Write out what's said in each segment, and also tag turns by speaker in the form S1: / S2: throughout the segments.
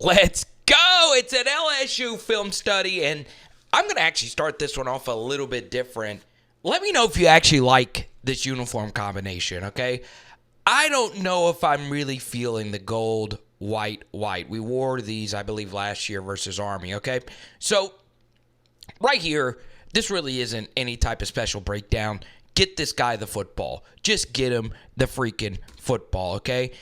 S1: Let's go. It's an LSU film study, and I'm going to actually start this one off a little bit different. Let me know if you actually like this uniform combination, okay? I don't know if I'm really feeling the gold, white, white. We wore these, I believe, last year versus Army, okay? So, right here, this really isn't any type of special breakdown. Get this guy the football. Just get him the freaking football, okay?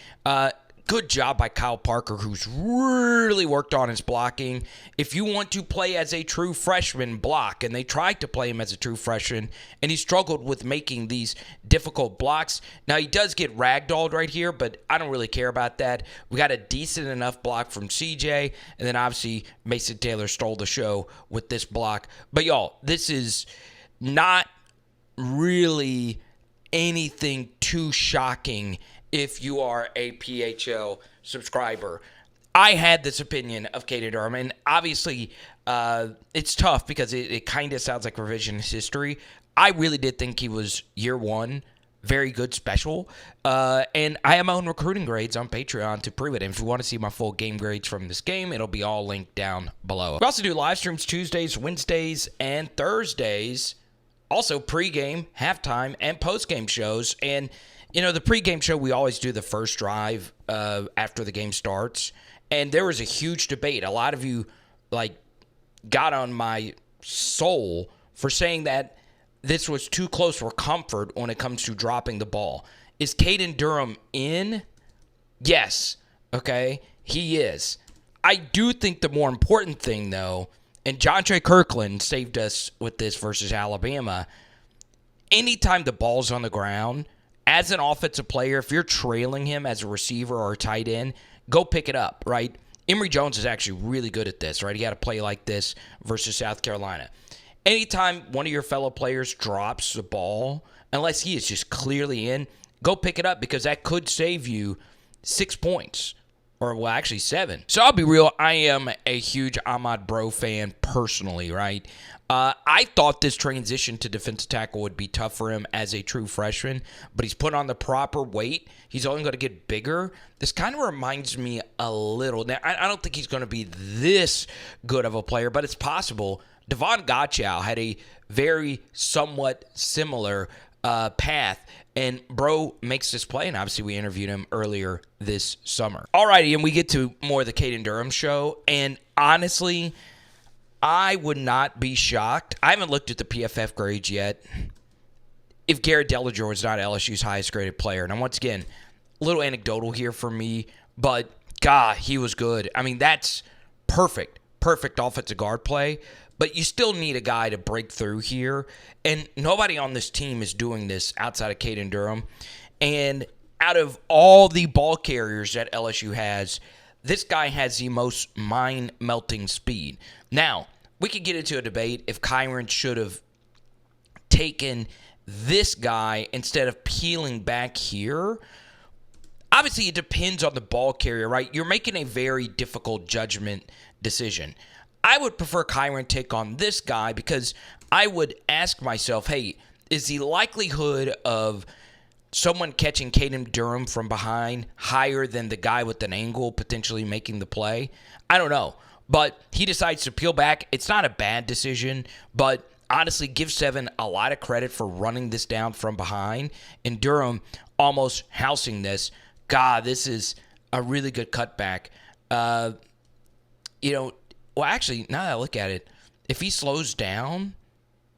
S1: Good job by Kyle Parker, who's really worked on his blocking. If you want to play as a true freshman, block. And they tried to play him as a true freshman, and he struggled with making these difficult blocks. Now, he does get ragdolled right here, but I don't really care about that. We got a decent enough block from CJ, and then obviously Mason Taylor stole the show with this block. But, y'all, this is not really anything too shocking if you are a PHL subscriber. I had this opinion of Caden Durham, and obviously it's tough because it kind of sounds like revisionist history. I really did think he was year one, very good special, and I have my own recruiting grades on Patreon to prove it. And if you want to see my full game grades from this game, it'll be all linked down below. We also do live streams Tuesdays, Wednesdays, and Thursdays. Also pregame, halftime, and postgame shows. And you know, the pregame show, we always do the first drive after the game starts. And there was a huge debate. A lot of you, got on my soul for saying that this was too close for comfort when it comes to dropping the ball. Is Caden Durham in? Yes. Okay, he is. I do think the more important thing, though, and John Trey Kirkland saved us with this versus Alabama, anytime the ball's on the ground, as an offensive player, if you're trailing him as a receiver or a tight end, go pick it up, right? Emory Jones is actually really good at this, right? He had a play like this versus South Carolina. Anytime one of your fellow players drops the ball, unless he is just clearly in, go pick it up because that could save you 6 points. Or, well, actually 7. So I'll be real, I am a huge Ahmad Bro fan personally, right? I thought this transition to defensive tackle would be tough for him as a true freshman, but he's put on the proper weight. He's only going to get bigger. This kind of reminds me a little. Now, I don't think he's going to be this good of a player, but it's possible. Devon Gottschall had a very somewhat similar path, and Bro makes this play, and obviously we interviewed him earlier this summer. Alrighty, and we get to more of the Caden Durham show, and honestly, I would not be shocked. I haven't looked at the PFF grades yet if Garrett Dellinger was not LSU's highest graded player. Now, once again, a little anecdotal here for me, but God, he was good. I mean, that's perfect offensive guard play, but you still need a guy to break through here, and nobody on this team is doing this outside of Caden Durham. And out of all the ball carriers that LSU has, this guy has the most mind-melting speed. Now, we could get into a debate if Kyren should have taken this guy instead of peeling back here. Obviously, it depends on the ball carrier, right? You're making a very difficult judgment decision. I would prefer Kyren take on this guy because I would ask myself, hey, is the likelihood of someone catching Caden Durham from behind higher than the guy with an angle potentially making the play? I don't know. But he decides to peel back. It's not a bad decision, but honestly, give Seven a lot of credit for running this down from behind, and Durham almost housing this. God, this is a really good cutback. Well, actually, now that I look at it, if he slows down,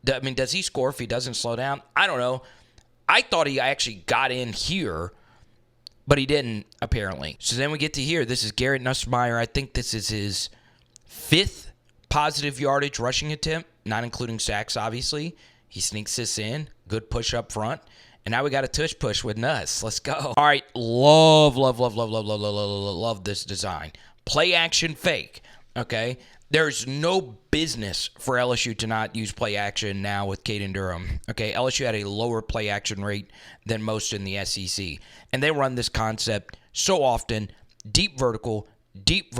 S1: does he score if he doesn't slow down? I don't know. I thought he actually got in here, but he didn't, apparently. So then we get to here. This is Garrett Nussmeier. I think this is his 5th positive yardage rushing attempt, not including sacks, obviously. He sneaks this in. Good push up front. And now we got a tush push with Nuss. Let's go. All right. Love this design. Play action fake. Okay. There's no business for LSU to not use play action now with Caden Durham. Okay. LSU had a lower play action rate than most in the SEC. And they run this concept so often. Deep vertical, deep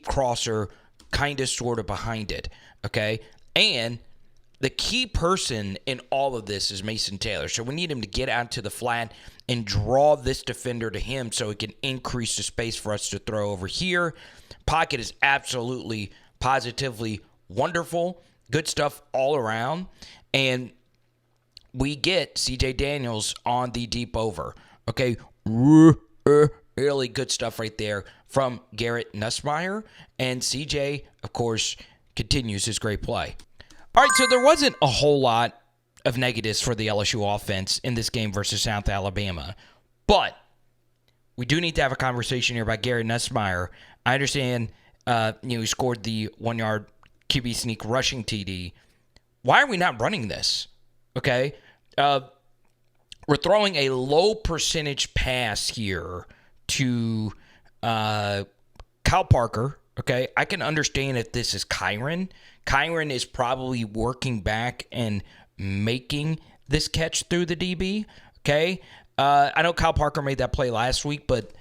S1: crosser, kind of sort of behind it. Okay. And the key person in all of this is Mason Taylor. So we need him to get out to the flat and draw this defender to him so it can increase the space for us to throw over here. Pocket is absolutely, positively wonderful. Good stuff all around. And we get C.J. Daniels on the deep over. Okay, really good stuff right there from Garrett Nussmeier. And C.J., of course, continues his great play. All right, so there wasn't a whole lot of negatives for the LSU offense in this game versus South Alabama. But we do need to have a conversation here about Garrett Nussmeier. I understand he scored the 1-yard QB sneak rushing TD. Why are we not running this? Okay? We're throwing a low percentage pass here to Kyle Parker. Okay? I can understand if this is Kyren. Kyren is probably working back and making this catch through the DB. Okay? I know Kyle Parker made that play last week, but,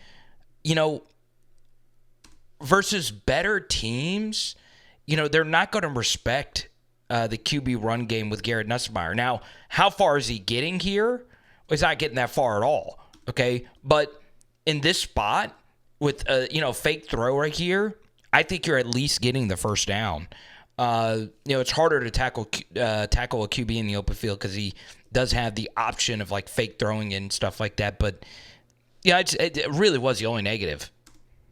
S1: versus better teams, they're not going to respect the QB run game with Garrett Nussmeier. Now, how far is he getting here? He's not getting that far at all, okay? But in this spot with a fake throw right here, I think you're at least getting the first down. It's harder to tackle a QB in the open field because he does have the option of like fake throwing and stuff like that. But yeah, it really was the only negative.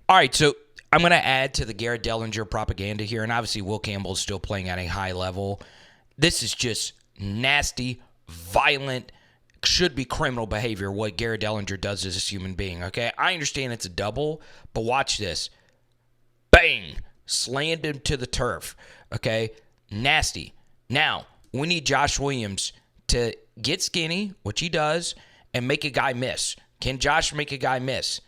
S1: All right, so I'm going to add to the Garrett Dellinger propaganda here, and obviously Will Campbell is still playing at a high level. This is just nasty, violent, should be criminal behavior what Garrett Dellinger does as a human being, okay? I understand it's a double, but watch this. Bang! Slammed him to the turf, okay? Nasty. Now, we need Josh Williams to get skinny, which he does, and make a guy miss. Can Josh make a guy miss?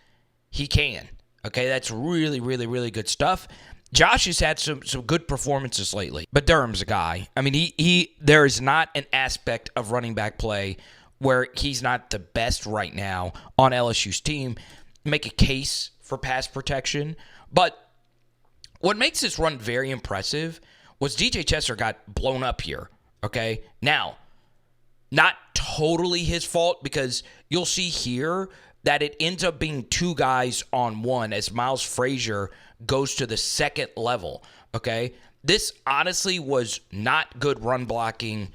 S1: He can. Okay, that's really, really, really good stuff. Josh has had some good performances lately, but Durham's a guy. I mean, there is not an aspect of running back play where he's not the best right now on LSU's team. Make a case for pass protection, but what makes this run very impressive was DJ Chester got blown up here, okay? Now, not totally his fault because you'll see here that it ends up being two guys on one as Miles Frazier goes to the second level, okay? This honestly was not good run blocking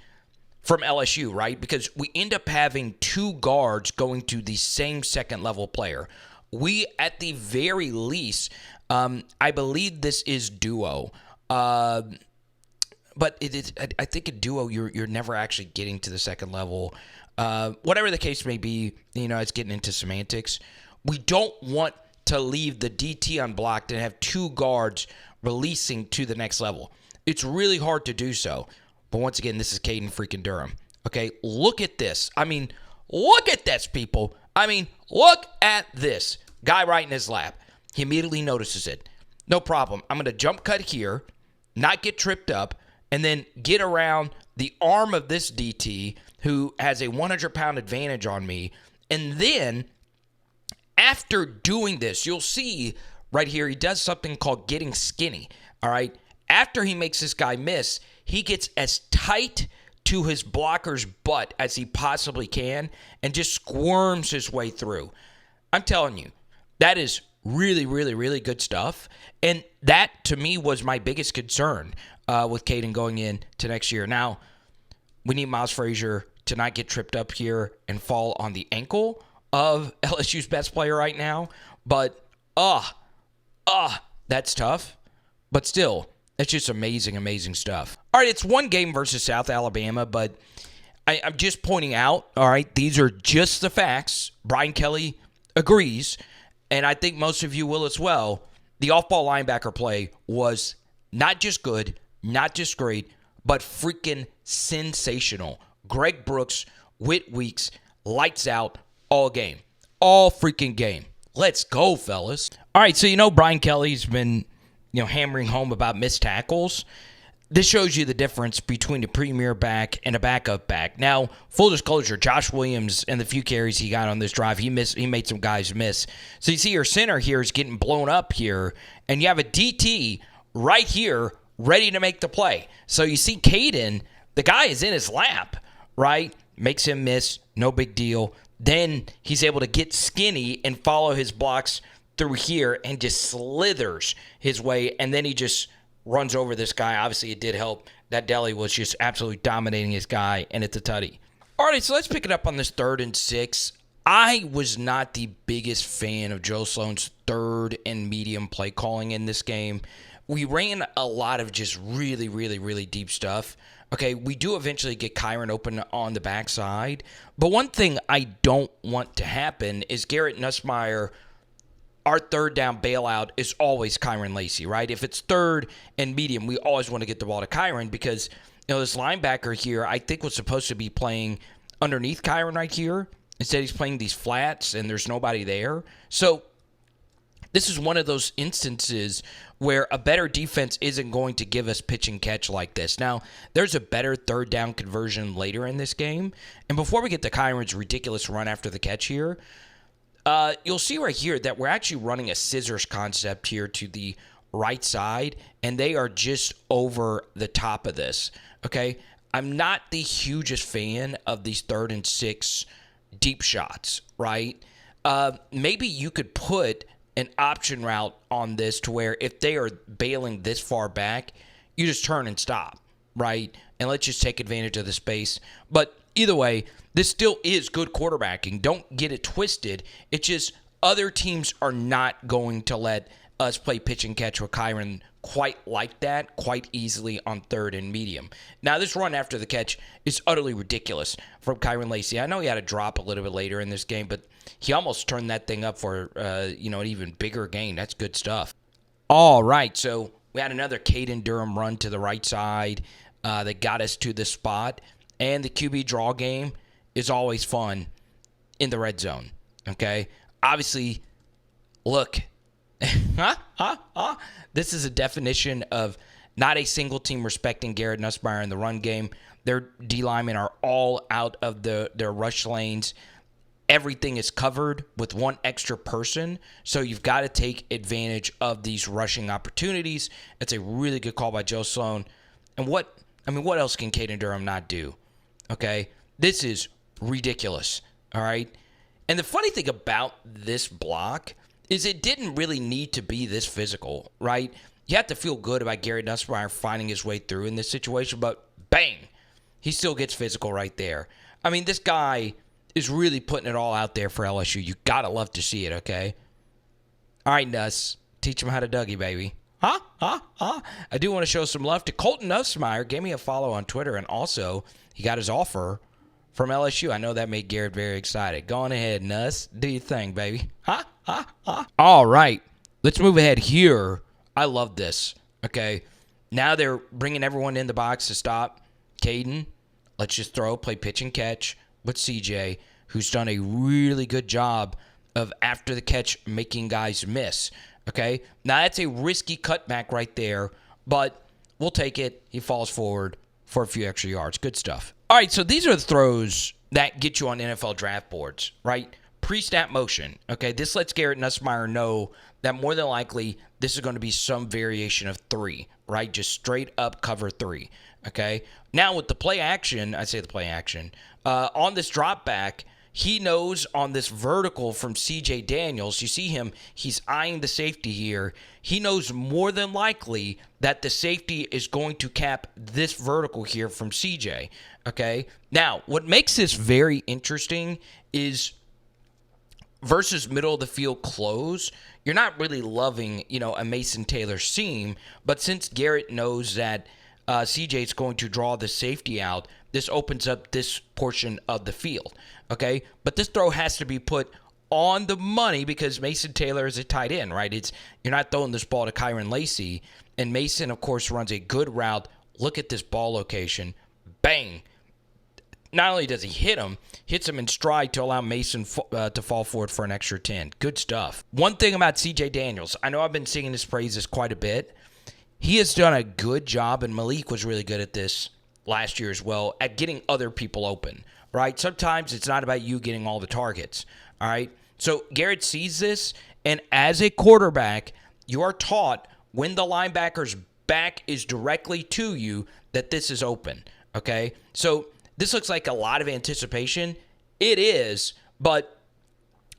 S1: from LSU, right? Because we end up having two guards going to the same second level player. We, at the very least, I believe this is duo. But it is, I think a duo, you're never actually getting to the second level. Whatever the case may be, it's getting into semantics. We don't want to leave the DT unblocked and have two guards releasing to the next level. It's really hard to do so. But once again, this is Caden freaking Durham. Okay, look at this. I mean, look at this, people. I mean, look at this. Guy right in his lap. He immediately notices it. No problem. I'm going to jump cut here, not get tripped up, and then get around the arm of this DT who has a 100-pound advantage on me. And then, after doing this, you'll see right here, he does something called getting skinny, all right? After he makes this guy miss, he gets as tight to his blocker's butt as he possibly can and just squirms his way through. I'm telling you, that is really, really, really good stuff. And that, to me, was my biggest concern with Caden going into next year. Now, we need Miles Frazier to not get tripped up here and fall on the ankle of LSU's best player right now. But, that's tough. But still, it's just amazing, amazing stuff. All right, it's one game versus South Alabama, but I'm just pointing out, all right, these are just the facts. Brian Kelly agrees, and I think most of you will as well. The off-ball linebacker play was not just good, not just great, but freaking sensational. Greg Brooks, Whit Weeks, lights out all game. All freaking game. Let's go, fellas. All right, so Brian Kelly's been hammering home about missed tackles. This shows you the difference between a premier back and a backup back. Now, full disclosure, Josh Williams and the few carries he got on this drive, he made some guys miss. So you see your center here is getting blown up here, and you have a DT right here ready to make the play. So you see Caden The guy is in his lap, right? Makes him miss, no big deal. Then he's able to get skinny and follow his blocks through here and just slithers his way, and then he just runs over this guy. Obviously, it did help. That Deli was just absolutely dominating his guy, and it's a tutty. All right, so let's pick it up on this 3rd and 6. I was not the biggest fan of Joe Sloan's 3rd and medium play calling in this game. We ran a lot of just really, really, really deep stuff. Okay, we do eventually get Kyren open on the backside. But one thing I don't want to happen is Garrett Nussmeier, our 3rd down bailout is always Kyren Lacy, right? If it's 3rd and medium, we always want to get the ball to Kyren because, this linebacker here, I think was supposed to be playing underneath Kyren right here. Instead, he's playing these flats, and there's nobody there. So this is one of those instances where a better defense isn't going to give us pitch and catch like this. Now, there's a better 3rd down conversion later in this game. And before we get to Kyren's ridiculous run after the catch here, you'll see right here that we're actually running a scissors concept here to the right side, and they are just over the top of this, okay? I'm not the hugest fan of these 3rd and 6 deep shots, right? Maybe you could put an option route on this to where if they are bailing this far back, you just turn and stop, right? And let's just take advantage of the space. But either way, this still is good quarterbacking. Don't get it twisted. It's just other teams are not going to let us play pitch and catch with Kyren quite like that, quite easily on 3rd and medium. Now, this run after the catch is utterly ridiculous from Kyren Lacy. I know he had a drop a little bit later in this game, but he almost turned that thing up for, an even bigger gain. That's good stuff. All right, so we had another Caden Durham run to the right side that got us to this spot. And the QB draw game is always fun in the red zone, okay? Obviously, look, this is a definition of not a single team respecting Garrett Nussmeier in the run game. Their D linemen are all out of their rush lanes. Everything is covered with one extra person, so you've got to take advantage of these rushing opportunities. It's a really good call by Joe Sloan. And what else can Caden Durham not do? Okay? This is ridiculous, all right? And the funny thing about this block is it didn't really need to be this physical, right? You have to feel good about Garrett Nussmeier finding his way through in this situation, but bang, he still gets physical right there. I mean, this guy is really putting it all out there for LSU. You got to love to see it, okay? All right, Nuss, teach him how to Dougie, baby. I do want to show some love to Colton Nussmeier. Gave me a follow on Twitter, and also he got his offer from LSU. I know that made Garrett very excited. Go on ahead, Nuss. Do your thing, baby. All right. Let's move ahead here. I love this. Okay. Now they're bringing everyone in the box to stop Caden. Let's just play pitch and catch with CJ, who's done a really good job of after the catch making guys miss. Okay. Now that's a risky cutback right there, but we'll take it. He falls forward for a few extra yards. Good stuff. All right, so these are the throws that get you on NFL draft boards, right? Pre-snap motion, okay? This lets Garrett Nussmeier know that more than likely this is going to be some variation of 3, right? Just straight up cover 3, okay? Now with the play action, on this drop back, he knows on this vertical from C.J. Daniels, you see him, he's eyeing the safety here. He knows more than likely that the safety is going to cap this vertical here from C.J., okay? Now, what makes this very interesting is versus middle of the field close, you're not really loving, a Mason Taylor seam, but since Garrett knows that CJ is going to draw the safety out, this opens up this portion of the field, okay? But this throw has to be put on the money because Mason Taylor is a tight end, right? You're not throwing this ball to Kyren Lacy, and Mason, of course, runs a good route. Look at this ball location. Bang. Not only does he hits him in stride to allow Mason to fall forward for an extra 10. Good stuff. One thing about CJ Daniels, I know I've been singing his praises quite a bit. He has done a good job, and Malik was really good at this last year as well, at getting other people open, right? Sometimes it's not about you getting all the targets, all right? So Garrett sees this, and as a quarterback, you are taught when the linebacker's back is directly to you that this is open, okay? So this looks like a lot of anticipation. It is, but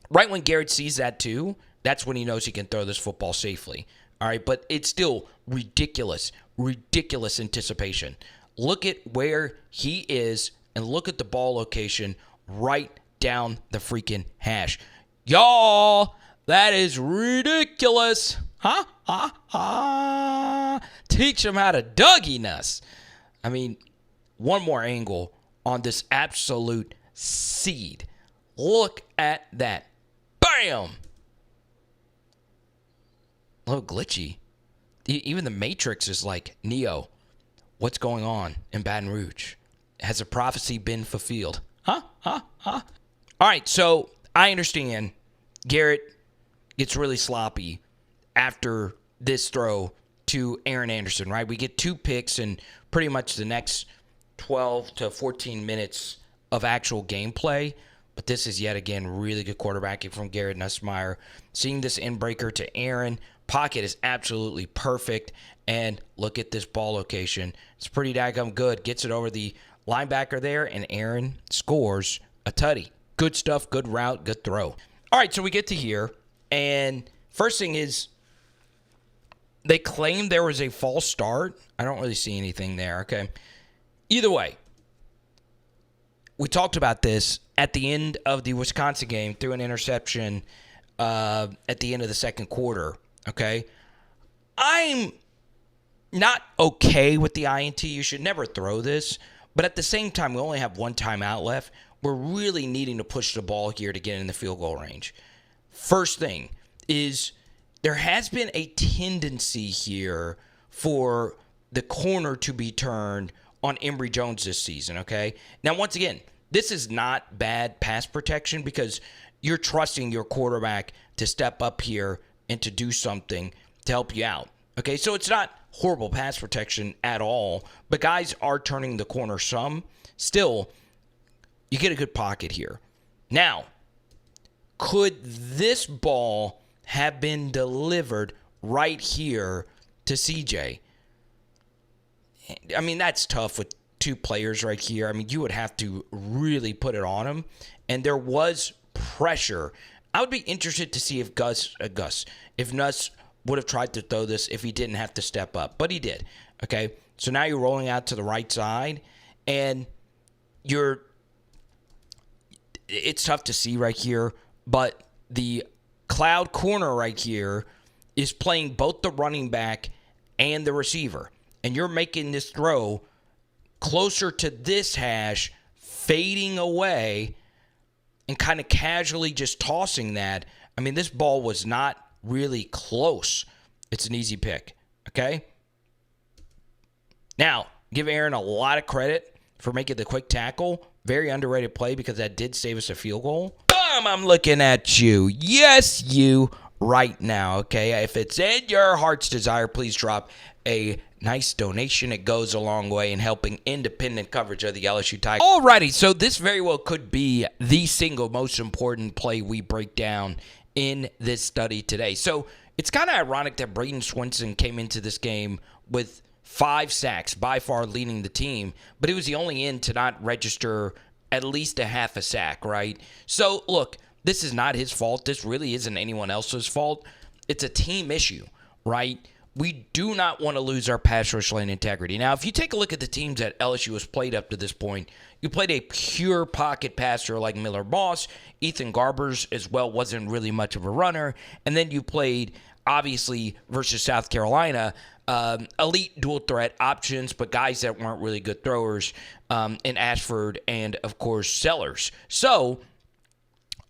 S1: right when Garrett sees that too, that's when he knows he can throw this football safely. All right, but it's still ridiculous anticipation. Look at where he is and look at the ball location right down the freaking hash. Y'all, that is ridiculous. Teach him how to Dougie Nuss. I mean, one more angle on this absolute seed. Look at that. Bam! A little glitchy. Even the Matrix is like, Neo, what's going on in Baton Rouge? Has a prophecy been fulfilled? All right, so I understand Garrett gets really sloppy after this throw to Aaron Anderson, right? We get 2 picks in pretty much the next 12 to 14 minutes of actual gameplay. But this is yet again really good quarterbacking from Garrett Nussmeier. Seeing this inbreaker to Aaron. Pocket is absolutely perfect. And look at this ball location. It's pretty daggum good. Gets it over the linebacker there, and Aaron scores a tutty. Good stuff, good route, good throw. All right, so we get to here. And first thing is, they claim there was a false start. I don't really see anything there, okay? Either way, we talked about this at the end of the Wisconsin game through an interception at the end of the second quarter, okay? I'm not okay with the INT. You should never throw this. But at the same time, we only have 1 timeout left. We're really needing to push the ball here to get in the field goal range. First thing is there has been a tendency here for the corner to be turned on Emory Jones this season, okay? Now, once again, this is not bad pass protection because you're trusting your quarterback to step up here and to do something to help you out, okay? So it's not horrible pass protection at all, but guys are turning the corner some. Still, you get a good pocket here. Now, could this ball have been delivered right here to CJ? I mean, that's tough with 2 players right here. I mean, you would have to really put it on him. And there was pressure. I would be interested to see if if Nuss would have tried to throw this if he didn't have to step up. But he did. Okay? So now you're rolling out to the right side. And it's tough to see right here. But the cloud corner right here is playing both the running back and the receiver. And you're making this throw closer to this hash, fading away, and kind of casually just tossing that. I mean, this ball was not really close. It's an easy pick, okay? Now, give Aaron a lot of credit for making the quick tackle. Very underrated play because that did save us a field goal. Boom, I'm looking at you. Yes, you right now, okay? If it's in your heart's desire, please drop a nice donation. It goes a long way in helping independent coverage of the LSU Tigers. Alrighty, so this very well could be the single most important play we break down in this study today. So it's kind of ironic that Braden Swinson came into this game with 5 sacks, by far leading the team, but he was the only end to not register at least a half a sack, right? So, look, this is not his fault. This really isn't anyone else's fault. It's a team issue, right? We do not want to lose our pass rush lane integrity. Now, if you take a look at the teams that LSU has played up to this point, you played a pure pocket passer like Miller Boss. Ethan Garbers as well wasn't really much of a runner. And then you played, obviously, versus South Carolina, elite dual threat options, but guys that weren't really good throwers in Ashford and, of course, Sellers. So,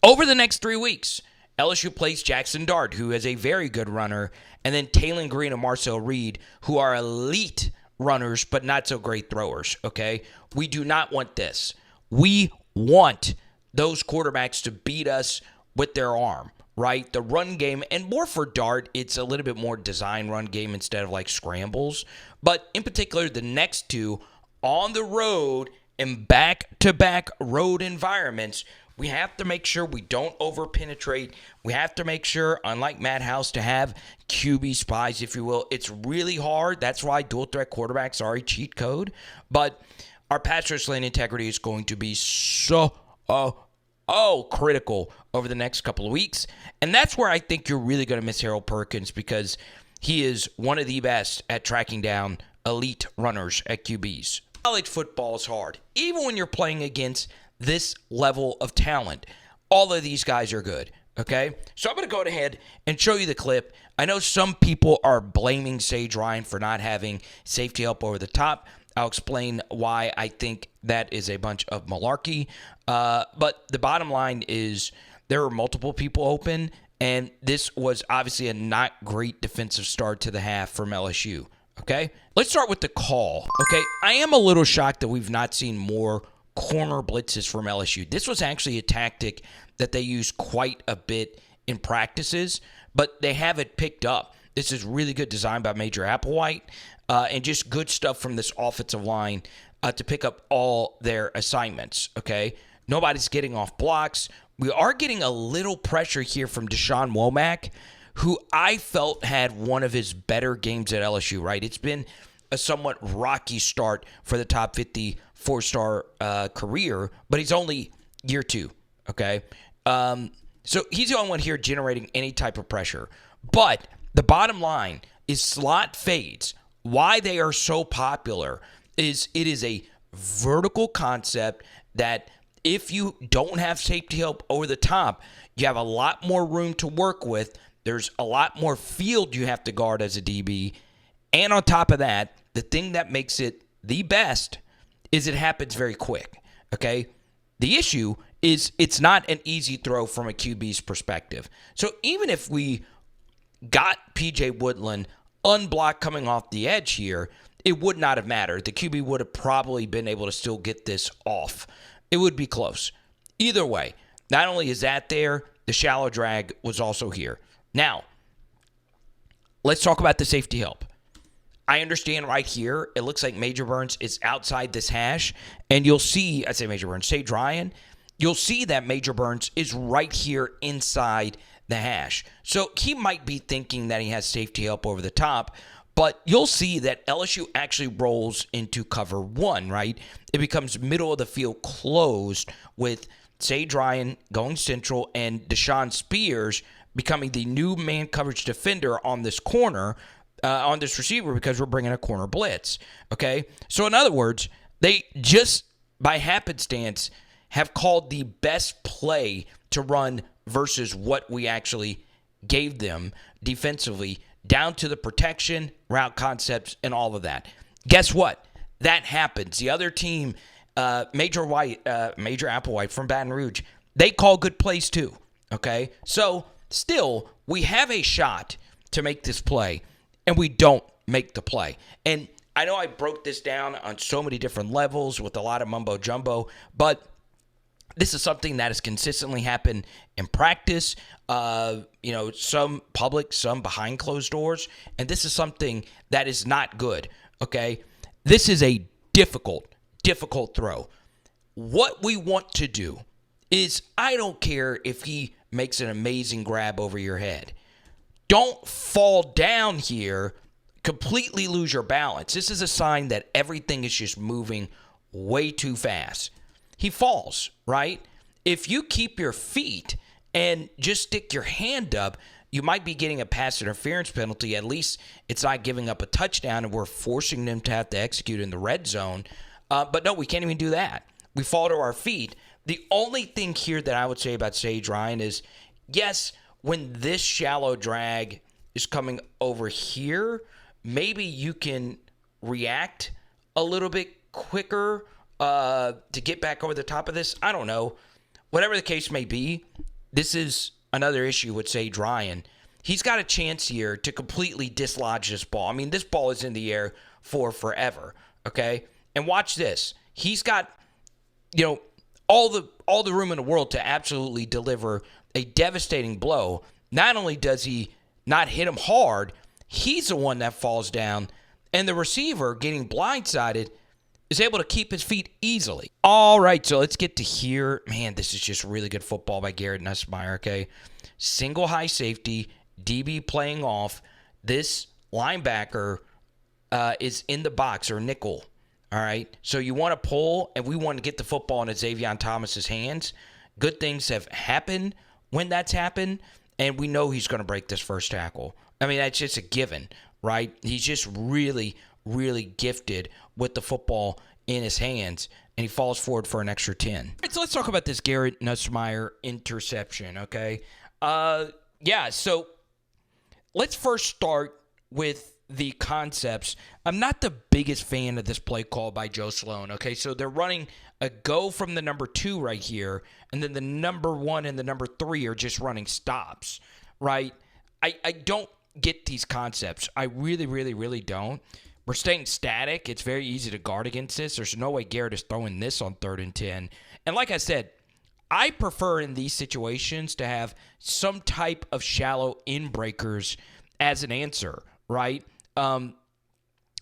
S1: over the next 3 weeks, LSU plays Jackson Dart, who is a very good runner, and then Taylon Green and Marcel Reed, who are elite runners but not so great throwers, okay? We do not want this. We want those quarterbacks to beat us with their arm, right? The run game, and more for Dart, it's a little bit more design run game instead of like scrambles. But in particular, the next 2 on the road in back-to-back road environments, we have to make sure we don't over-penetrate. We have to make sure, unlike Matt House, to have QB spies, if you will. It's really hard. That's why dual-threat quarterbacks are a cheat code. But our pass rush lane integrity is going to be so critical over the next couple of weeks. And that's where I think you're really going to miss Harold Perkins, because he is one of the best at tracking down elite runners at QBs. College football is hard. Even when you're playing against this level of talent, all of these guys are good, okay? So I'm going to go ahead and show you the clip. I know some people are blaming Sage Ryan for not having safety help over the top. I'll explain why I think that is a bunch of malarkey. But the bottom line is there were multiple people open, and this was obviously a not great defensive start to the half from LSU, okay? Let's start with the call, okay? I am a little shocked that we've not seen more corner blitzes from LSU. This was actually a tactic that they used quite a bit in practices, but they have it picked up. This is really good design by Major Applewhite, and just good stuff from this offensive line to pick up all their assignments, okay? Nobody's getting off blocks. We are getting a little pressure here from Deshaun Womack, who I felt had one of his better games at LSU, right? It's been a somewhat rocky start for the top 50 four-star career, but he's only year 2, okay? So he's the only one here generating any type of pressure. But the bottom line is slot fades. Why they are so popular is it is a vertical concept that if you don't have safety help over the top, you have a lot more room to work with. There's a lot more field you have to guard as a DB. And on top of that, the thing that makes it the best is it happens very quick, okay? The issue is it's not an easy throw from a QB's perspective. So even if we got P.J. Woodland unblocked coming off the edge here, it would not have mattered. The QB would have probably been able to still get this off. It would be close. Either way, not only is that there, the shallow drag was also here. Now, let's talk about the safety help. I understand right here, it looks like Major Burns is outside this hash, and you'll see, I say Major Burns, Sage Ryan, you'll see that Major Burns is right here inside the hash. So he might be thinking that he has safety help over the top, but you'll see that LSU actually rolls into cover 1, right? It becomes middle of the field closed with Sage Ryan going central and Deshaun Spears becoming the new man coverage defender on this corner, on this receiver, because we're bringing a corner blitz, okay? So in other words, they just by happenstance have called the best play to run versus what we actually gave them defensively, down to the protection, route concepts, and all of that. Guess what? That happens. The other team, Major Applewhite from Baton Rouge, they call good plays too, okay? So still, we have a shot to make this play, and we don't make the play. And I know I broke this down on so many different levels with a lot of mumbo jumbo, but this is something that has consistently happened in practice, some public, some behind closed doors, and this is something that is not good, okay? This is a difficult throw. What we want to do is, I don't care if he makes an amazing grab over your head. Don't fall down here, completely lose your balance. This is a sign that everything is just moving way too fast. He falls, right? If you keep your feet and just stick your hand up, you might be getting a pass interference penalty. At least it's not giving up a touchdown, and we're forcing them to have to execute in the red zone. But no, we can't even do that. We fall to our feet. The only thing here that I would say about Sage Ryan is, yes, when this shallow drag is coming over here, maybe you can react a little bit quicker to get back over the top of this. I don't know. Whatever the case may be, this is another issue with Sage Ryan. He's got a chance here to completely dislodge this ball. I mean, this ball is in the air for forever, okay? And watch this. He's got, all the room in the world to absolutely deliver a devastating blow. Not only does he not hit him hard, he's the one that falls down, and the receiver, getting blindsided, is able to keep his feet easily. All right, so let's get to here. Man, this is just really good football by GARRETT NUSSMEIER, okay? Single high safety, DB playing off. This linebacker is in the box, or nickel, All right. So you want to pull, and we want to get the football into Xavier Thomas's hands. Good things have happened when that's happened, and we know he's going to break this first tackle. I mean, that's just a given, right? He's just really, really gifted with the football in his hands, and he falls forward for an extra 10. All right, so let's talk about this GARRETT NUSSMEIER interception, okay? So let's first start with the concepts. I'm not the biggest fan of this play call by Joe Sloan, okay? So they're running a go from the number 2 right here, and then the number 1 and the number 3 are just running stops, right? I don't get these concepts. I really, really, really don't. We're staying static. It's very easy to guard against this. There's no way Garrett is throwing this on 3rd and 10. And like I said, I prefer in these situations to have some type of shallow in-breakers as an answer, right? If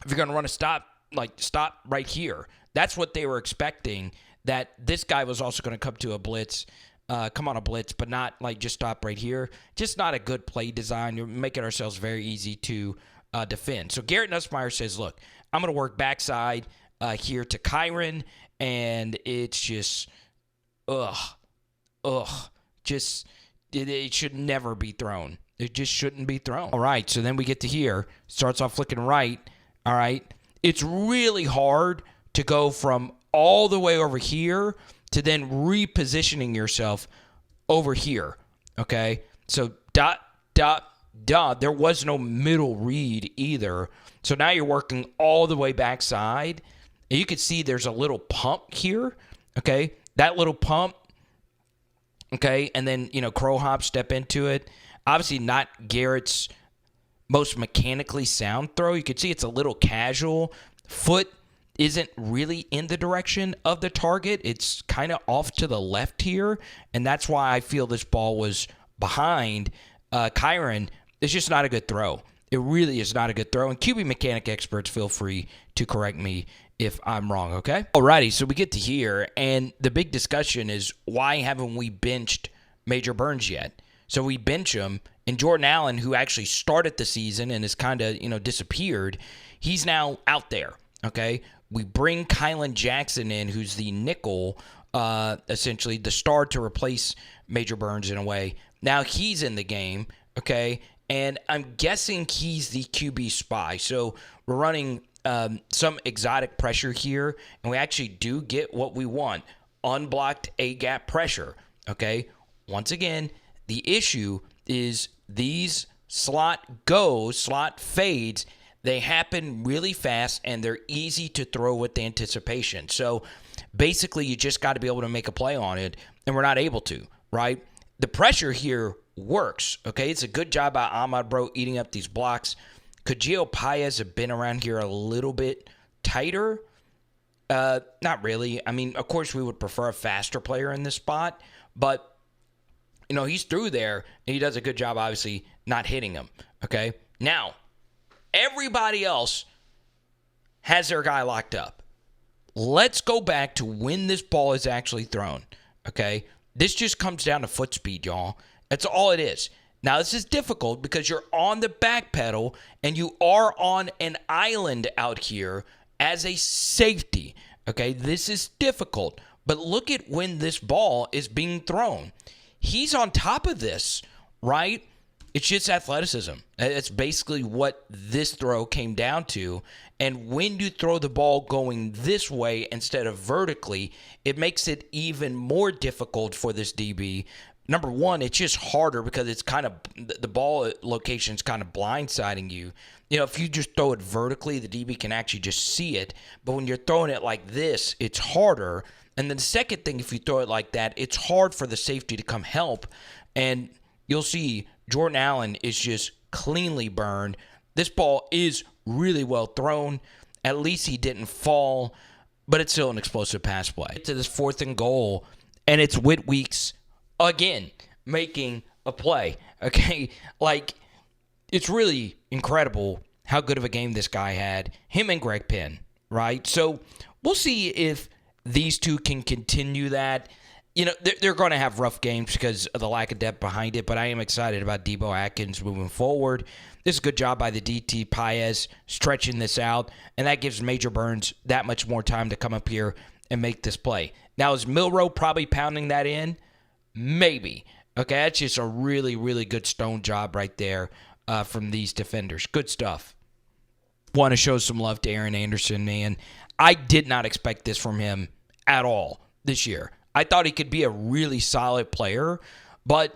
S1: you're going to run a stop, like stop right here. That's what they were expecting, that this guy was also going to come to a blitz, come on a blitz, but not like just stop right here. Just not a good play design. You're making ourselves very easy to defend. So GARRETT NUSSMEIER says, look, I'm going to work backside here to Kyren, and it's just, it should never be thrown. It just shouldn't be thrown. All right, so then we get to here. Starts off flicking right. All right. It's really hard to go from all the way over here to then repositioning yourself over here. Okay? So dot. There was no middle read either. So now you're working all the way backside. And you can see there's a little pump here. Okay? That little pump. Okay? And then, crow hop, step into it. Obviously not Garrett's most mechanically sound throw. You can see it's a little casual. Foot isn't really in the direction of the target. It's kind of off to the left here, and that's why I feel this ball was behind Kyren. It's just not a good throw. It really is not a good throw, and QB mechanic experts, feel free to correct me if I'm wrong, okay? Alrighty, so we get to here, and the big discussion is, why haven't we benched Major Burns yet? So we bench him, and Jordan Allen, who actually started the season and has kind of, disappeared, he's now out there, okay? We bring Kylan Jackson in, who's the nickel, essentially the star to replace Major Burns in a way. Now he's in the game, okay? And I'm guessing he's the QB spy. So we're running some exotic pressure here, and we actually do get what we want, unblocked A-gap pressure, okay? Once again, the issue is these slot fades, they happen really fast, and they're easy to throw with the anticipation. So basically, you just got to be able to make a play on it, and we're not able to, right? The pressure here works, okay? It's a good job by Ahmad Bro eating up these blocks. Could Gio Paez have been around here a little bit tighter? Not really. I mean, of course, we would prefer a faster player in this spot, but he's through there, and he does a good job, obviously, not hitting him, okay? Now, everybody else has their guy locked up. Let's go back to when this ball is actually thrown, okay? This just comes down to foot speed, y'all. That's all it is. Now, this is difficult because you're on the back pedal, and you are on an island out here as a safety, okay? This is difficult, but look at when this ball is being thrown. He's on top of this, right? It's just athleticism. That's basically what this throw came down to. And when you throw the ball going this way instead of vertically, it makes it even more difficult for this DB. Number one, it's just harder because it's kind of the ball location is kind of blindsiding you. If you just throw it vertically, the DB can actually just see it. But when you're throwing it like this, it's harder. And then the second thing, if you throw it like that, it's hard for the safety to come help. And you'll see Jordan Allen is just cleanly burned. This ball is really well thrown. At least he didn't fall, but it's still an explosive pass play. To this 4th and goal, and it's Whit Weeks again making a play. Okay, it's really incredible how good of a game this guy had. Him and Greg Penn, right? So we'll see if these two can continue that. They're going to have rough games because of the lack of depth behind it, but I am excited about Debo Atkins moving forward. This is a good job by the DT Paez stretching this out, and that gives Major Burns that much more time to come up here and make this play. Now, is Milroe probably pounding that in? Maybe. Okay, that's just a really, really good stone job right there from these defenders. Good stuff. Want to show some love to Aaron Anderson, man. I did not expect this from him at all this year. I thought he could be a really solid player, but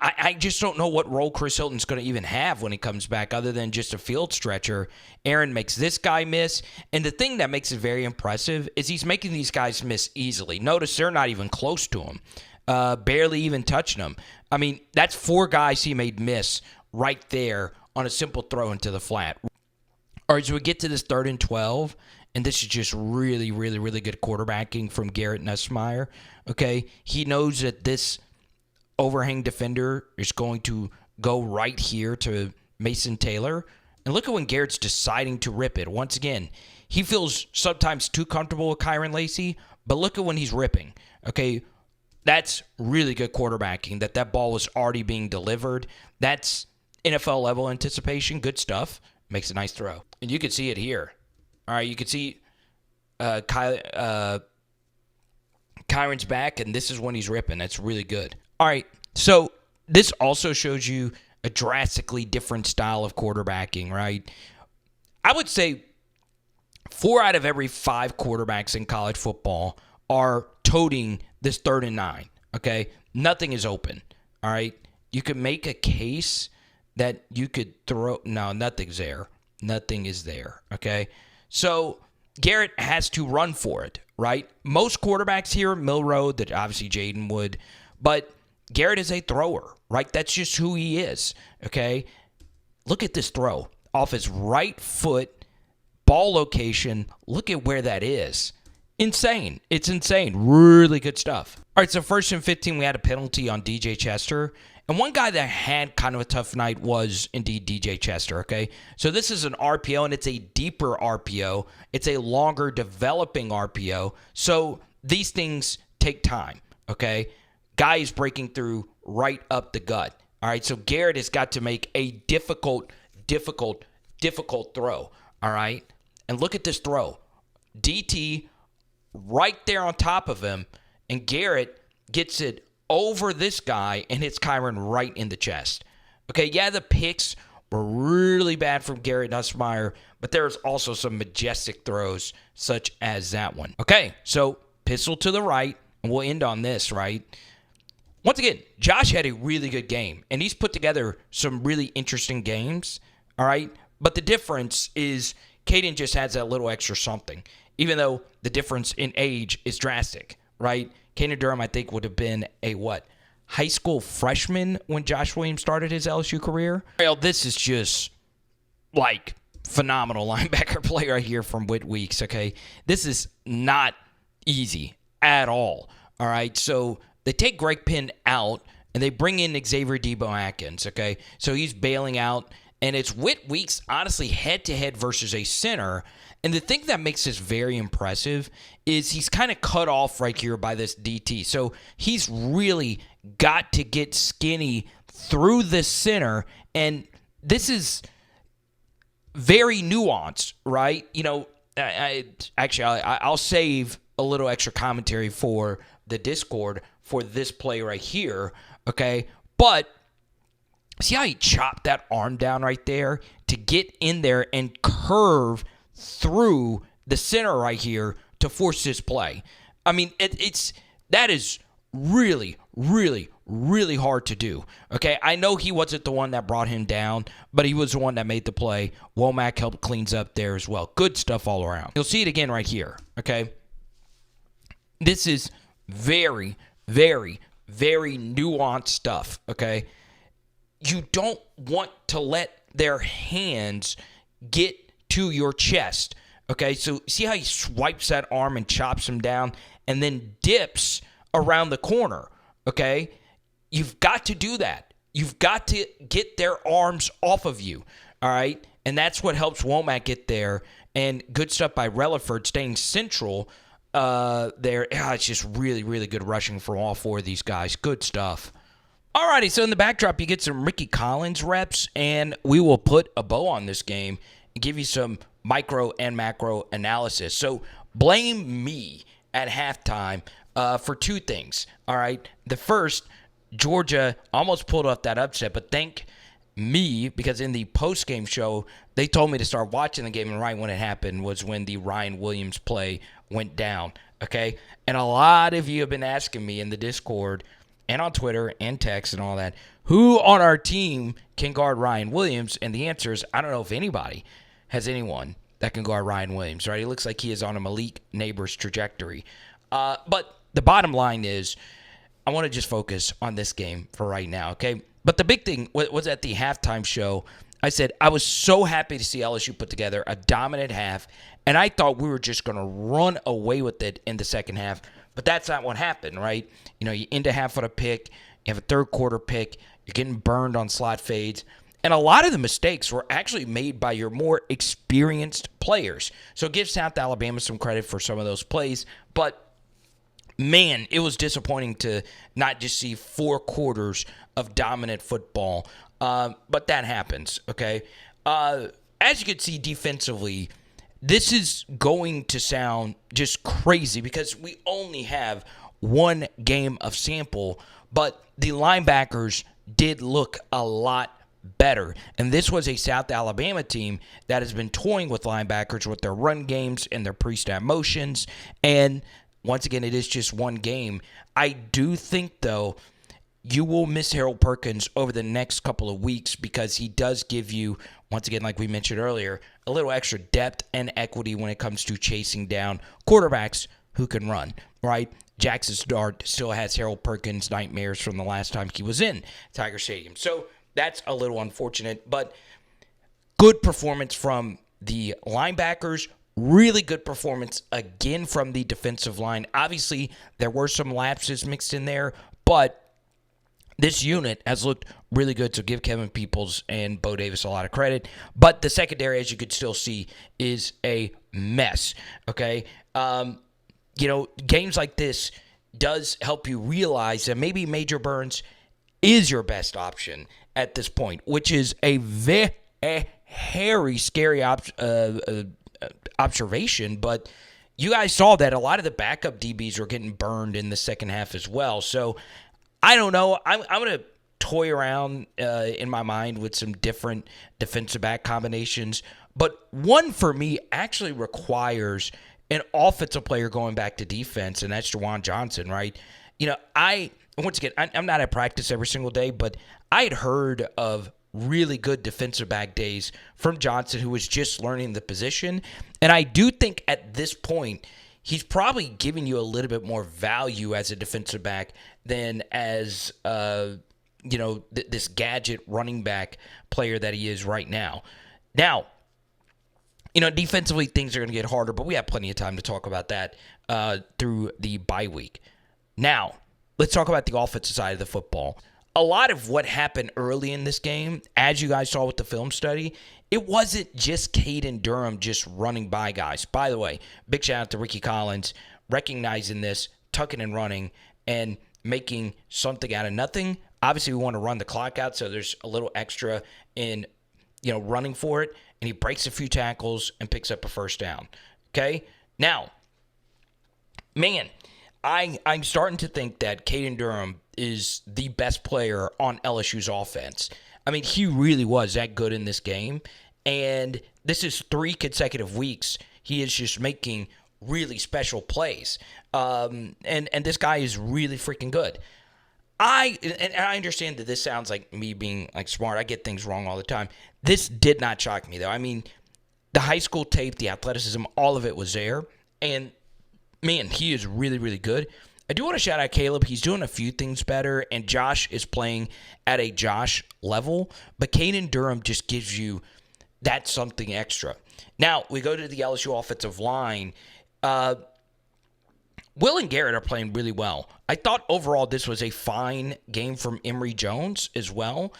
S1: I just don't know what role Chris Hilton's going to even have when he comes back other than just a field stretcher. Aaron makes this guy miss, and the thing that makes it very impressive is he's making these guys miss easily. Notice they're not even close to him, barely even touching him. I mean, that's 4 guys he made miss right there on a simple throw into the flat. All right, so we get to this 3rd and 12, and this is just really, really, really good quarterbacking from Garrett Nussmeier. Okay, he knows that this overhang defender is going to go right here to Mason Taylor. And look at when Garrett's deciding to rip it. Once again, he feels sometimes too comfortable with Kyren Lacy, but look at when he's ripping. Okay, that's really good quarterbacking, that ball was already being delivered. That's NFL level anticipation. Good stuff. Makes a nice throw. And you can see it here. All right, you can see Kyren's back, and this is when he's ripping. That's really good. All right, so this also shows you a drastically different style of quarterbacking, right? I would say 4 out of every 5 quarterbacks in college football are toting this 3rd and 9, okay? Nothing is open, all right? You could make a case that you could throw. No, nothing's there. Nothing is there, okay? So Garrett has to run for it, right? Most quarterbacks here, Milroe, that obviously Jaden would, but Garrett is a thrower, right? That's just who he is, okay? Look at this throw. Off his right foot, ball location. Look at where that is. Insane. It's insane. Really good stuff. All right, so 1st and 15, we had a penalty on DJ Chester. And one guy that had kind of a tough night was indeed DJ Chester, okay? So this is an RPO, and it's a deeper RPO. It's a longer developing RPO. So these things take time, okay? Guy is breaking through right up the gut. All right, so Garrett has got to make a difficult throw, all right? And look at this throw. DT right there on top of him, and Garrett gets it over this guy and hits Kyren right in the chest. Okay, yeah, the picks were really bad from Garrett Nussmeier, but there's also some majestic throws such as that one. Okay, so pistol to the right, and we'll end on this, right? Once again, Josh had a really good game, and he's put together some really interesting games, all right? But the difference is Caden just has that little extra something, even though the difference in age is drastic, right? Caden Durham, I think, would have been a high school freshman when Josh Williams started his LSU career. Well, this is just phenomenal linebacker play right here from Whit Weeks, okay? This is not easy at all right? So they take Greg Penn out, and they bring in Xavier Debo-Atkins, okay? So he's bailing out, and it's Whit Weeks, honestly, head-to-head versus a center. And the thing that makes this very impressive is he's kind of cut off right here by this DT. So he's really got to get skinny through the center, and this is very nuanced, right? I'll save a little extra commentary for the Discord for this play right here, okay? But see how he chopped that arm down right there to get in there and curve through the center right here to force this play. I mean, that is really, really, really hard to do. Okay, I know he wasn't the one that brought him down, but he was the one that made the play. Womack helped cleans up there as well. Good stuff all around. You'll see it again right here. Okay, this is very, very, very nuanced stuff. Okay, you don't want to let their hands get to your chest. Okay, so see how he swipes that arm and chops him down and then dips around the corner. Okay, you've got to do that. You've got to get their arms off of you. All right, and that's what helps Womack get there. And good stuff by Relaford staying central there. It's just really, really good rushing from all four of these guys. Good stuff. Alrighty, so in the backdrop, you get some Ricky Collins reps, and we will put a bow on this game and give you some micro and macro analysis. So blame me at halftime for two things. All right, the first, Georgia almost pulled off that upset, but thank me, because in the post-game show, they told me to start watching the game, and right when it happened was when the Ryan Williams play went down, okay? And a lot of you have been asking me in the Discord and on Twitter and text and all that, who on our team can guard Ryan Williams? And the answer is, I don't know if anybody has anyone that can guard Ryan Williams, right? It looks like he is on a Malik Neighbors trajectory. But the bottom line is, I want to just focus on this game for right now, okay? But the big thing was at the halftime show, I said I was so happy to see LSU put together a dominant half, and I thought we were just going to run away with it in the second half. But that's not what happened, right? You know, you end a half on a pick, you have a third quarter pick, you're getting burned on slot fades. And a lot of the mistakes were actually made by your more experienced players. So give South Alabama some credit for some of those plays. But, man, it was disappointing to not just see 4 quarters of dominant football. But that happens, okay? As you can see defensively, this is going to sound just crazy because we only have one game of sample, but the linebackers did look a lot better. And this was a South Alabama team that has been toying with linebackers with their run games and their pre-snap motions. And once again, it is just one game. I do think, though, you will miss Harold Perkins over the next couple of weeks because he does give you, once again, like we mentioned earlier, a little extra depth and equity when it comes to chasing down quarterbacks who can run, right? Jackson Dart still has Harold Perkins nightmares from the last time he was in Tiger Stadium. So that's a little unfortunate, but good performance from the linebackers. Really good performance again from the defensive line. Obviously, there were some lapses mixed in there, but this unit has looked really good, so give Kevin Peoples and Bo Davis a lot of credit. But the secondary, as you could still see, is a mess, okay? Games like this does help you realize that maybe Major Burns is your best option at this point, which is a very scary observation, but you guys saw that a lot of the backup DBs were getting burned in the second half as well. So I don't know. I'm going to toy around in my mind with some different defensive back combinations, but one for me actually requires an offensive player going back to defense, and that's Juwan Johnson, right? You know, I'm not at practice every single day, but I had heard of really good defensive back days from Johnson, who was just learning the position. And I do think at this point, he's probably giving you a little bit more value as a defensive back than as, this gadget running back player that he is right now. Now, defensively, things are going to get harder, but we have plenty of time to talk about that through the bye week. Now, let's talk about the offensive side of the football. A lot of what happened early in this game, as you guys saw with the film study, it wasn't just Caden Durham just running by guys. By the way, big shout out to Ricky Collins recognizing this, tucking and running, and making something out of nothing. Obviously, we want to run the clock out, so there's a little extra in, running for it. And he breaks a few tackles and picks up a first down. Okay? Now, man, I'm starting to think that Caden Durham is the best player on LSU's offense. I mean, he really was that good in this game. And this is 3 consecutive weeks. He is just making really special plays. And this guy is really freaking good. I understand that this sounds like me being smart. I get things wrong all the time. This did not shock me, though. I mean, the high school tape, the athleticism, all of it was there. And, man, he is really, really good. I do want to shout out Caleb. He's doing a few things better, and Josh is playing at a Josh level. But Caden Durham just gives you that something extra. Now, we go to the LSU offensive line. Will and Garrett are playing really well. I thought overall this was a fine game from Emory Jones as well.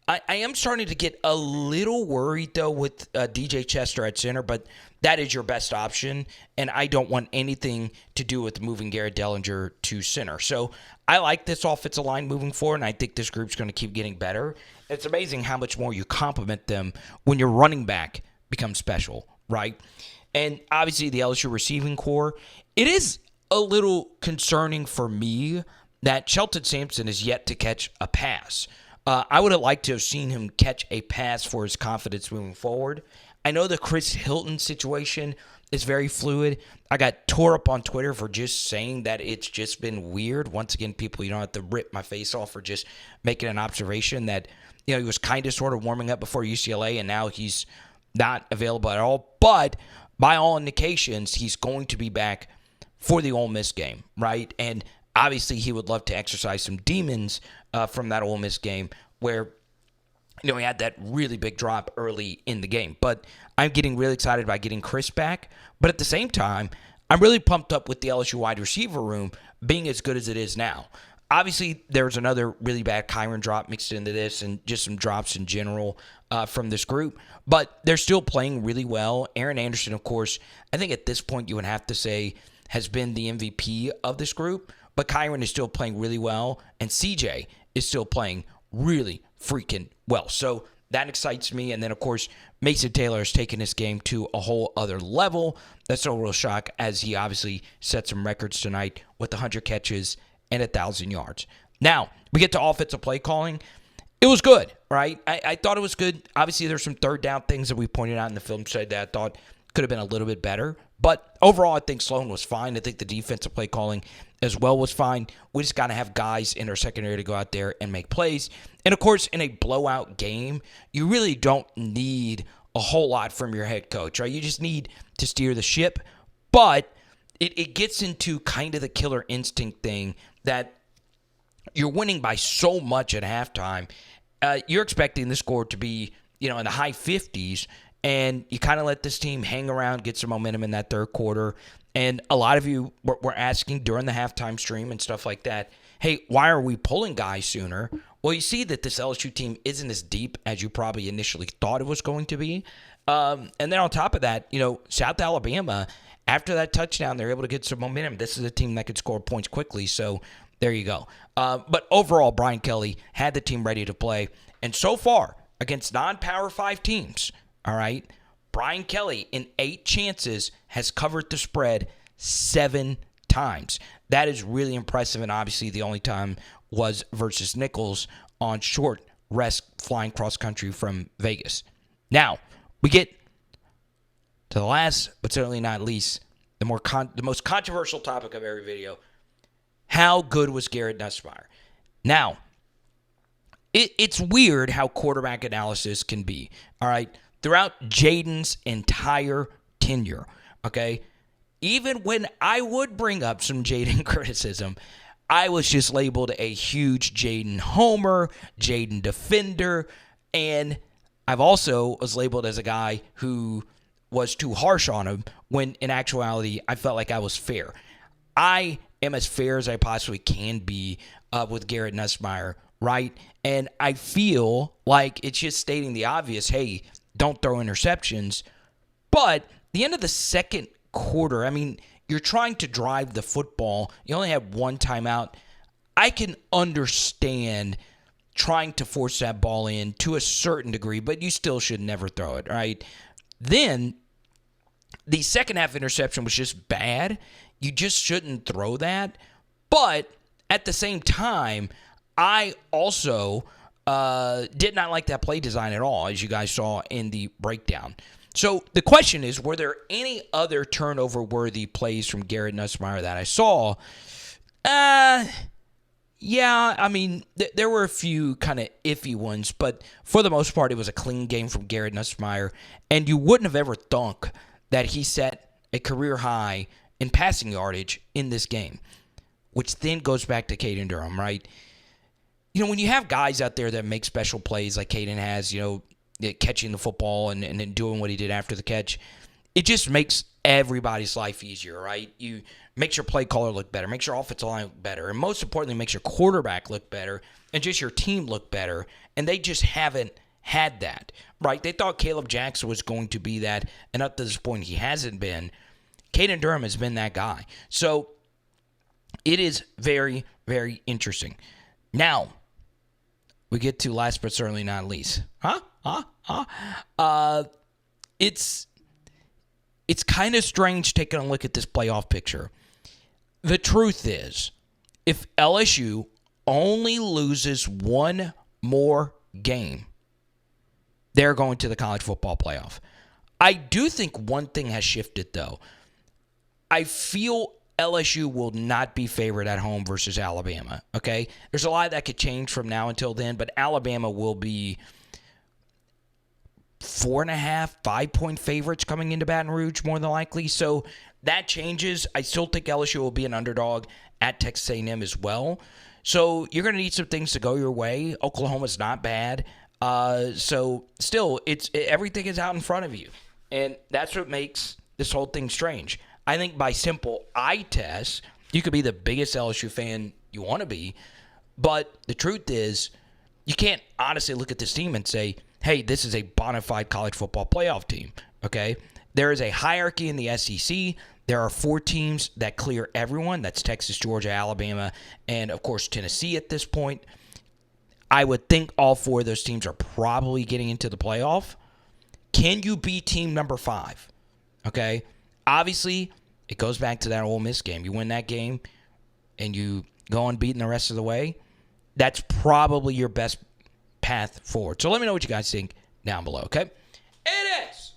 S1: I am starting to get a little worried, though, with DJ Chester at center, but that is your best option, and I don't want anything to do with moving Garrett Dellinger to center. So I like this offensive line moving forward, and I think this group's going to keep getting better. It's amazing how much more you complement them when your running back becomes special, right? And obviously the LSU receiving core, it is a little concerning for me that Shelton Sampson is yet to catch a pass. I would have liked to have seen him catch a pass for his confidence moving forward. I know the Chris Hilton situation is very fluid. I got tore up on Twitter for just saying that it's just been weird. Once again, people, you don't have to rip my face off for just making an observation that, he was kind of sort of warming up before UCLA, and now he's not available at all. But by all indications, he's going to be back for the Ole Miss game, right? And obviously, he would love to exercise some demons from that Ole Miss game where, he had that really big drop early in the game. But I'm getting really excited about getting Chris back. But at the same time, I'm really pumped up with the LSU wide receiver room being as good as it is now. Obviously, there's another really bad Kyren drop mixed into this and just some drops in general from this group. But they're still playing really well. Aaron Anderson, of course, I think at this point you would have to say has been the MVP of this group. But Kyren is still playing really well, and CJ is still playing really freaking well. So that excites me. And then, of course, Mason Taylor has taken this game to a whole other level. That's no real shock, as he obviously set some records tonight with 100 catches and 1,000 yards. Now, we get to offensive play calling. It was good, right? I thought it was good. Obviously, there's some third down things that we pointed out in the film study that I thought could have been a little bit better. But overall, I think Sloan was fine. I think the defensive play calling as well was fine. We just got to have guys in our secondary to go out there and make plays. And, of course, in a blowout game, you really don't need a whole lot from your head coach, right? You just need to steer the ship. But it gets into kind of the killer instinct thing that you're winning by so much at halftime. You're expecting the score to be, in the high 50s. And you kind of let this team hang around, get some momentum in that third quarter. And a lot of you were asking during the halftime stream and stuff like that, hey, why are we pulling guys sooner? Well, you see that this LSU team isn't as deep as you probably initially thought it was going to be. And then on top of that, South Alabama, after that touchdown, they're able to get some momentum. This is a team that could score points quickly, so there you go. But overall, Brian Kelly had the team ready to play. And so far, against non-Power 5 teams, all right, Brian Kelly, in 8 chances, has covered the spread 7 times. That is really impressive, and obviously the only time was versus Nichols on short rest flying cross-country from Vegas. Now, we get to the last, but certainly not least, the most controversial topic of every video. How good was Garrett Nussmeier? Now, it's weird how quarterback analysis can be, all right? Throughout Jaden's entire tenure, okay? Even when I would bring up some Jaden criticism, I was just labeled a huge Jaden homer, Jaden defender, and I've also was labeled as a guy who was too harsh on him when in actuality I felt like I was fair. I am as fair as I possibly can be with Garrett Nussmeier, right? And I feel like it's just stating the obvious, hey, don't throw interceptions. But the end of the second quarter, I mean, you're trying to drive the football. You only have one timeout. I can understand trying to force that ball in to a certain degree, but you still should never throw it, right? Then the second half interception was just bad. You just shouldn't throw that. But at the same time, I also did not like that play design at all, as you guys saw in the breakdown. So the question is, were there any other turnover-worthy plays from Garrett Nussmeier that I saw? Yeah, I mean, there were a few kind of iffy ones, but for the most part, it was a clean game from Garrett Nussmeier, and you wouldn't have ever thunk that he set a career high in passing yardage in this game, which then goes back to Caden Durham, right? When you have guys out there that make special plays like Caden has, catching the football and then doing what he did after the catch, it just makes everybody's life easier, right? You makes your play caller look better, makes your offensive line look better, and most importantly, makes your quarterback look better and just your team look better. and they just haven't had that, right? They thought Caleb Jackson was going to be that, and up to this point, he hasn't been. Caden Durham has been that guy. So it is very, very interesting. Now, we get to last but certainly not least. It's kind of strange taking a look at this playoff picture. The truth is, if LSU only loses one more game, they're going to the college football playoff. I do think one thing has shifted, though. I feel LSU will not be favored at home versus Alabama, okay? There's a lot that could change from now until then, but Alabama will be 4.5, 5-point favorites coming into Baton Rouge, more than likely. So that changes. I still think LSU will be an underdog at Texas A&M as well. So you're going to need some things to go your way. Oklahoma's not bad. So still, everything is out in front of you. And that's what makes this whole thing strange. I think by simple eye test, you could be the biggest LSU fan you want to be. But the truth is, you can't honestly look at this team and say, hey, this is a bona fide college football playoff team, okay? There is a hierarchy in the SEC. There are 4 teams that clear everyone. That's Texas, Georgia, Alabama, and, of course, Tennessee at this point. I would think all 4 of those teams are probably getting into the playoff. Can you be team number 5? Okay? Obviously, it goes back to that Ole Miss game. You win that game, and you go unbeaten the rest of the way. That's probably your best path forward. So let me know what you guys think down below, okay? It is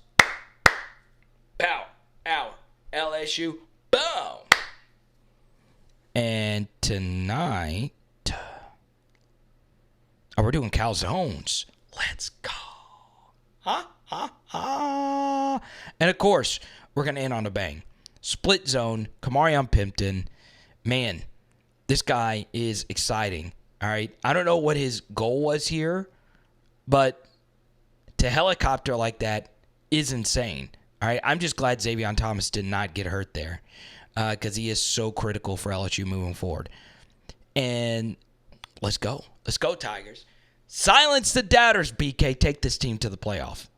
S1: Power Hour LSU. Boom. And tonight, we're doing calzones. Let's go. And, of course, we're going to end on a bang. Split zone, Kamarion Pimpton. Man, this guy is exciting. All right. I don't know what his goal was here, but to helicopter like that is insane. All right. I'm just glad Xavier Thomas did not get hurt there because he is so critical for LSU moving forward. And let's go. Let's go, Tigers. Silence the doubters, BK. Take this team to the playoff.